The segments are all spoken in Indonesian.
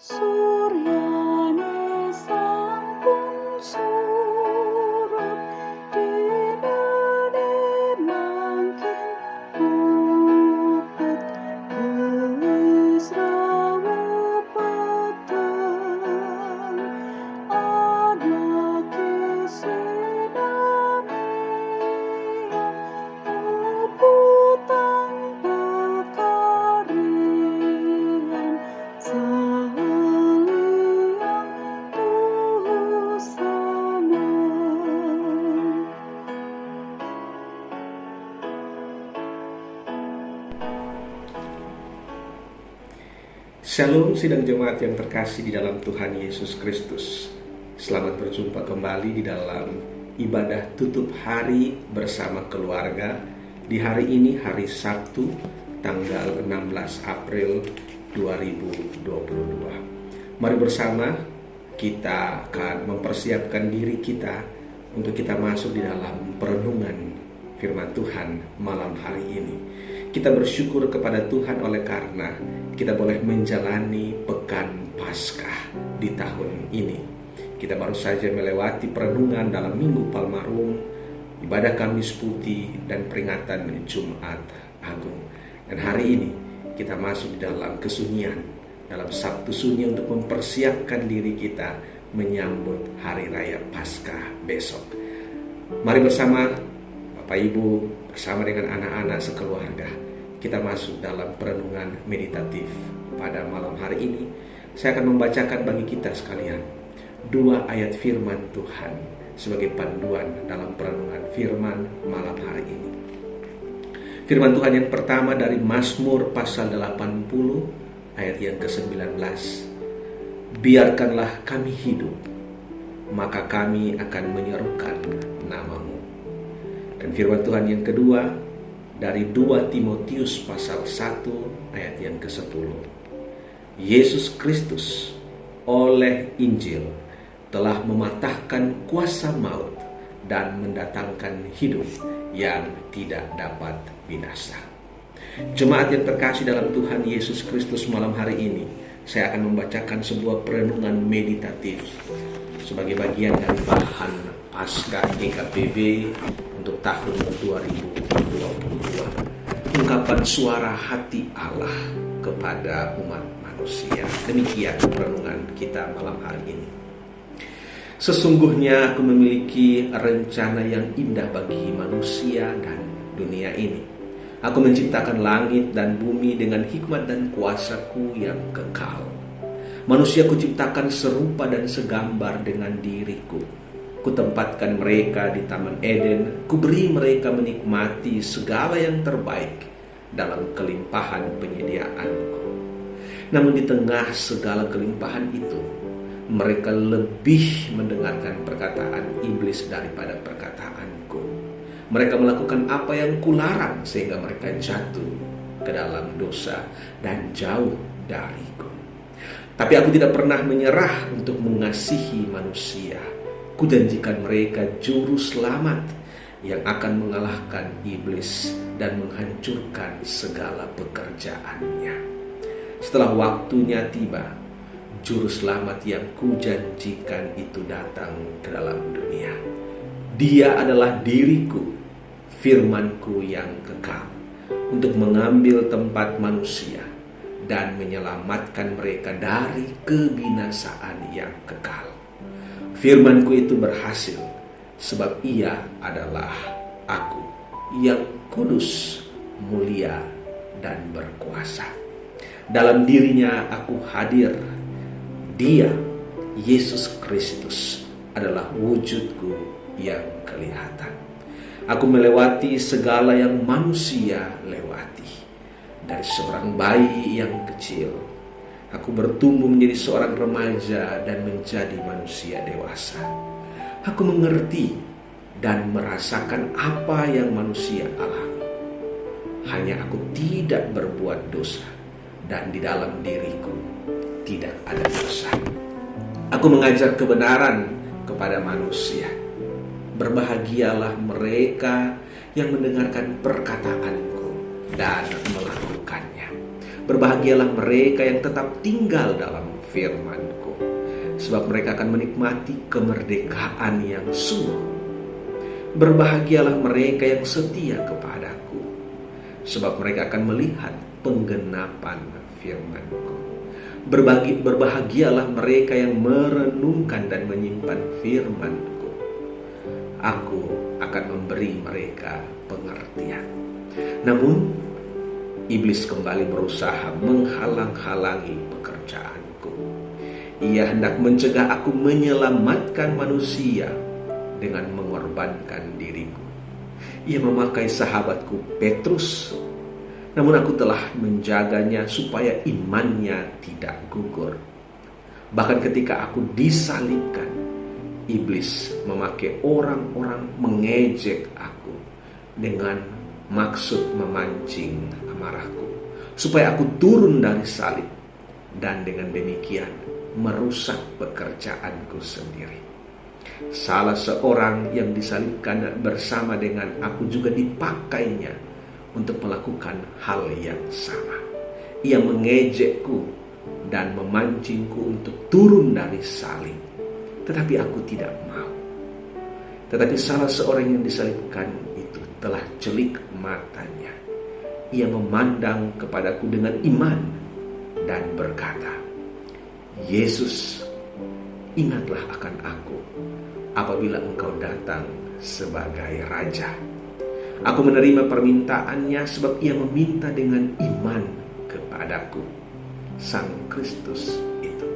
Suryane sampun surup, dinane mangkin mupet, gelis rawuh peteng, ana kesinamian, rebutan pekarian, saliang tusana. Shalom sidang jemaat yang terkasih di dalam Tuhan Yesus Kristus. Selamat berjumpa kembali di dalam ibadah tutup hari bersama keluarga. Di hari ini, hari Sabtu, tanggal 16 April 2022. Mari bersama kita akan mempersiapkan diri kita untuk kita masuk di dalam perenungan firman Tuhan malam hari ini. Kita bersyukur kepada Tuhan oleh karena kita boleh menjalani pekan Paskah di tahun ini. Kita baru saja melewati perenungan dalam Minggu Palmarum, ibadah Kamis Putih, dan peringatan Jumat Agung. Dan hari ini kita masuk di dalam kesunyian, dalam Sabtu Sunyi untuk mempersiapkan diri kita menyambut Hari Raya Paskah besok. Mari bersama Bapak Ibu, bersama dengan anak-anak sekeluarga, kita masuk dalam perenungan meditatif pada malam hari ini. Saya akan membacakan bagi kita sekalian 2 ayat firman Tuhan sebagai panduan dalam perenungan firman malam hari ini. Firman Tuhan yang pertama dari Mazmur pasal 80 ayat yang ke-19. Biarkanlah kami hidup, maka kami akan menyerukan nama-Mu. Dan firman Tuhan yang kedua dari 2 Timotius pasal 1 ayat yang ke-10. Yesus Kristus oleh Injil telah mematahkan kuasa maut dan mendatangkan hidup yang tidak dapat binasa. Jemaat yang terkasih dalam Tuhan Yesus Kristus, malam hari ini saya akan membacakan sebuah perenungan meditatif sebagai bagian dari bahan Paskah GKPB untuk tahun 2022. Ungkapan suara hati Allah kepada umat manusia. Demikian perenungan kita malam hari ini. Sesungguhnya aku memiliki rencana yang indah bagi manusia dan dunia ini. Aku menciptakan langit dan bumi dengan hikmat dan kuasaku yang kekal. Manusia kuciptakan serupa dan segambar dengan diriku. Kutempatkan mereka di Taman Eden, kuberi mereka menikmati segala yang terbaik dalam kelimpahan penyediaanku. Namun di tengah segala kelimpahan itu, mereka lebih mendengarkan perkataan iblis daripada perkataanku. Mereka melakukan apa yang kularang sehingga mereka jatuh ke dalam dosa dan jauh dariku. Tapi aku tidak pernah menyerah untuk mengasihi manusia. Kujanjikan mereka juru selamat yang akan mengalahkan iblis dan menghancurkan segala pekerjaannya. Setelah waktunya tiba, juru selamat yang kujanjikan itu datang ke dalam dunia. Dia adalah diriku, firmanku yang kekal, untuk mengambil tempat manusia dan menyelamatkan mereka dari kebinasaan yang kekal. Firmanku itu berhasil, sebab ia adalah aku yang kudus, mulia, dan berkuasa. Dalam dirinya aku hadir. Dia, Yesus Kristus, adalah wujudku yang kelihatan. Aku melewati segala yang manusia lewati. Dari seorang bayi yang kecil, aku bertumbuh menjadi seorang remaja dan menjadi manusia dewasa. Aku mengerti dan merasakan apa yang manusia alami. Hanya aku tidak berbuat dosa, dan di dalam diriku tidak ada dosa. Aku mengajar kebenaran kepada manusia. Berbahagialah mereka yang mendengarkan perkataanku dan melakukannya. Berbahagialah mereka yang tetap tinggal dalam firman-Ku, sebab mereka akan menikmati kemerdekaan yang sungguh. Berbahagialah mereka yang setia kepadaku, sebab mereka akan melihat penggenapan firman-Ku. Berbahagialah mereka yang merenungkan dan menyimpan firman-Ku. Aku akan memberi mereka pengertian. Namun, iblis kembali berusaha menghalang-halangi pekerjaanku. Ia hendak mencegah aku menyelamatkan manusia dengan mengorbankan diriku. Ia memakai sahabatku Petrus, namun aku telah menjaganya supaya imannya tidak gugur. Bahkan ketika aku disalibkan, iblis memakai orang-orang mengejek aku dengan maksud memancing amarahku, supaya aku turun dari salib dan dengan demikian merusak pekerjaanku sendiri. Salah seorang yang disalibkan bersama dengan aku juga dipakainya untuk melakukan hal yang sama. Ia mengejekku dan memancingku untuk turun dari salib, tetapi aku tidak mau. Tetapi salah seorang yang disalibkan itu telah celik matanya. Ia memandang kepadaku dengan iman dan berkata, "Yesus, ingatlah akan aku apabila Engkau datang sebagai Raja." Aku menerima permintaannya sebab ia meminta dengan iman kepadaku, Sang Kristus itu.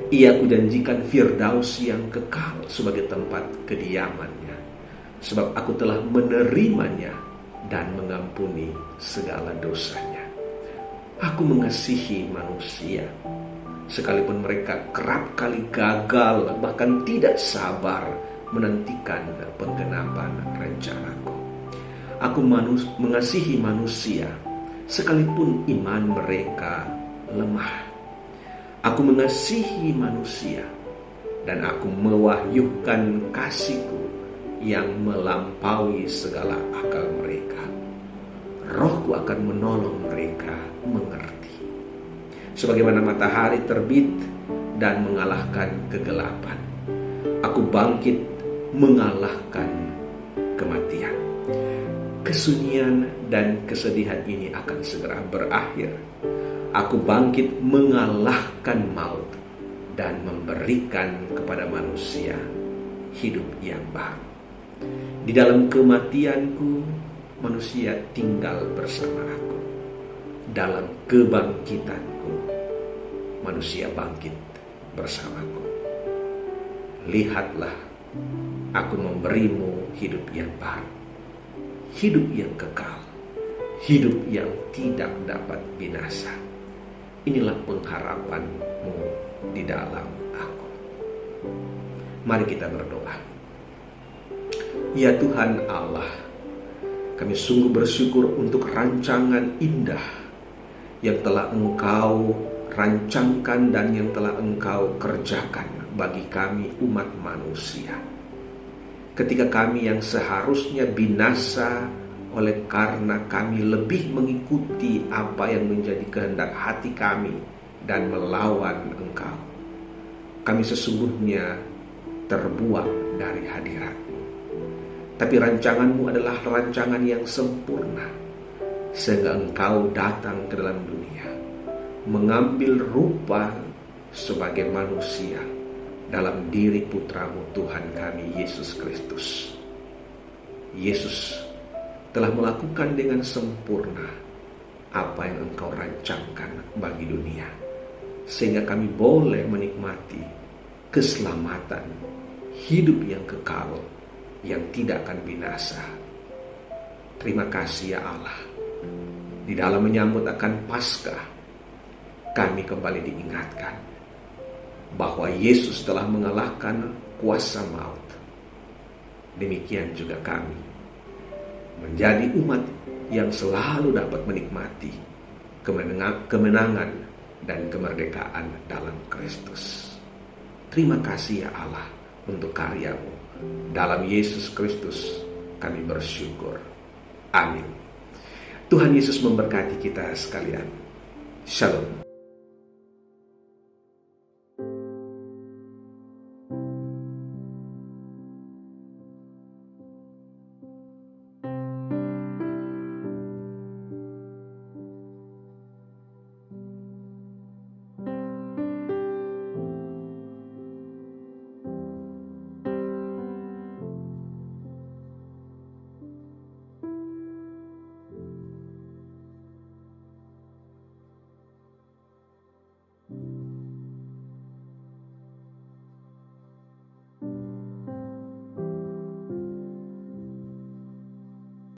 Ia kujanjikan Firdaus yang kekal sebagai tempat kediamannya, sebab aku telah menerimanya dan mengampuni segala dosanya. Aku mengasihi manusia, sekalipun mereka kerap kali gagal, bahkan tidak sabar menantikan penggenapan rencanaku. Aku mengasihi manusia, sekalipun iman mereka lemah. Aku mengasihi manusia, dan aku mewahyukan kasihku yang melampaui segala akal mereka. Rohku akan menolong mereka mengerti. Sebagaimana matahari terbit dan mengalahkan kegelapan, aku bangkit mengalahkan kematian. Kesunyian dan kesedihan ini akan segera berakhir. Aku bangkit mengalahkan maut dan memberikan kepada manusia hidup yang baru. Di dalam kematianku, manusia tinggal bersama aku. Dalam kebangkitanku, manusia bangkit bersamaku. Lihatlah, aku memberimu hidup yang baru, hidup yang kekal, hidup yang tidak dapat binasa. Inilah pengharapanmu di dalam aku. Mari kita berdoa. Ya Tuhan Allah, kami sungguh bersyukur untuk rancangan indah yang telah Engkau rancangkan dan yang telah Engkau kerjakan bagi kami umat manusia. Ketika kami yang seharusnya binasa oleh karena kami lebih mengikuti apa yang menjadi kehendak hati kami dan melawan Engkau, kami sesungguhnya terbuang dari hadirat-Mu. Tapi rancangan-Mu adalah rancangan yang sempurna, sehingga Engkau datang ke dalam dunia, mengambil rupa sebagai manusia dalam diri Putra-Mu Tuhan kami Yesus Kristus. Yesus telah melakukan dengan sempurna apa yang Engkau rancangkan bagi dunia, sehingga kami boleh menikmati keselamatan, hidup yang kekal, yang tidak akan binasa. Terima kasih ya Allah. Di dalam menyambut akan Paskah, kami kembali diingatkan bahwa Yesus telah mengalahkan kuasa maut. Demikian juga kami menjadi umat yang selalu dapat menikmati kemenangan dan kemerdekaan dalam Kristus. Terima kasih ya Allah untuk karya-Mu. Dalam Yesus Kristus kami bersyukur. Amin. Tuhan Yesus memberkati kita sekalian. Shalom.